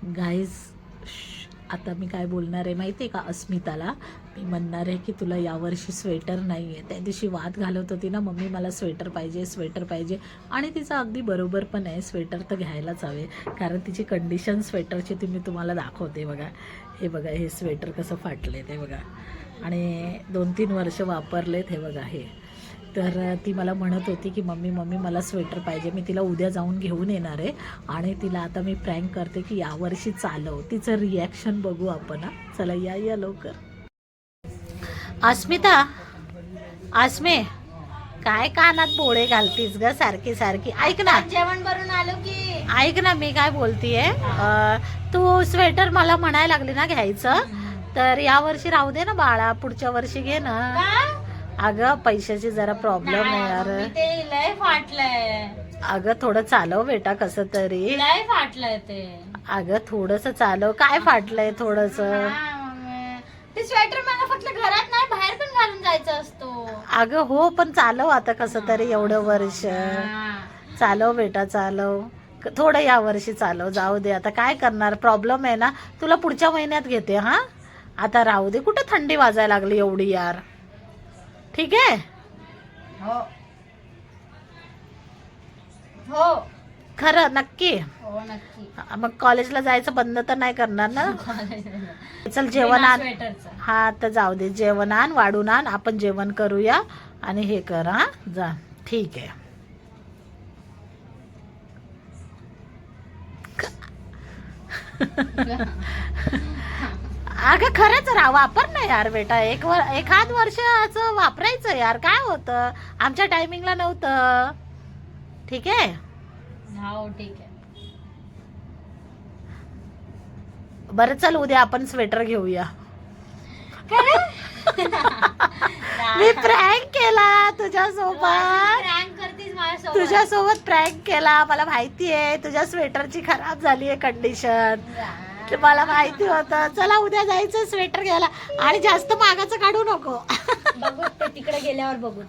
Guys आता मी काय बोलणार आहे माहिती आहे का अस्मिताला, मी म्हणणार आहे की तुला यावर्षी स्वेटर नाही आहे. त्या दिवशी वाद घालत होती ना मम्मी मला स्वेटर पाहिजे स्वेटर पाहिजे, आणि तिचं अगदी बरोबर पण आहे, स्वेटर तर घ्यायलाच हवे. कारण तिची कंडिशन स्वेटरची ती मी तुम्हाला दाखवते. बघा हे बघा, हे स्वेटर कसं फाटले ते बघा, आणि 2-3 वर्ष वापरलेत. हे बघा हे. तर ती मला म्हणत होती की मम्मी मला स्वेटर पाहिजे. मी तिला उद्या जाऊन घेऊन येणार आहे, आणि तिला आता मी प्रँक करते की यावर्षी चालव. तिचं रिॲक्शन बघू आपण. चला या लवकर. अस्मिता, अस्मे, काय कानात बोळे घालतीस ग सारखी सारखी? ऐक ना, जेवण करून आलो की. ऐक ना, मी काय बोलतीये, तू स्वेटर मला म्हणायला लागली ना घ्यायचं, तर यावर्षी राहू दे ना बाळा, पुढच्या वर्षी घे ना. अगं पैशाची जरा प्रॉब्लेम आहे यार. ते लय फाटलंय. अगं थोडं चालव बेटा कसं तरी. लय फाटलंय ते. अगं थोडस चालव. काय फाटलंय थोडस? ते स्वेटर मला फक्त घरात नाही बाहेर पण घालून जायचं असतो. अगं हो, पण चालव आता कसं तरी. एवढं वर्ष चालव बेटा, चालव थोडं. या वर्षी चालव, जाऊ दे आता. काय करणार, प्रॉब्लेम आहे ना. तुला पुढच्या महिन्यात घेते. हा आता राहू दे. कुठे थंडी वाजायला लागली एवढी यार. ठीक आहे. हो हो खरं नक्की. हो नक्की. मग कॉलेजला जायचं बंद तर नाही करणार ना? चल जेवण आण. हा तर जाऊ दे, जेवण आण, वाढून आण, आपण जेवण करूया आणि हे कर. हा जा, ठीक आहे. अगं खरंच राहा, वापर ना यार बेटा. एखाद वर्षाचं वापरायचं यार. काय होतं, आमच्या टायमिंगला नव्हतं. ठीक आहे. हो ठीक आहे. बरं चल, उद्या आपण स्वेटर घेऊया. मी प्रँक केला तुझ्यासोबत. तुझ्यासोबत प्रँक केला. मला माहिती आहे तुझ्या स्वेटरची खराब झाली आहे कंडिशन. मला माहिती होतं. चला उद्या जायचं स्वेटर घ्यायला, आणि जास्त मागाचं काढू नको. बघू ते तिकडे गेल्यावर बघू.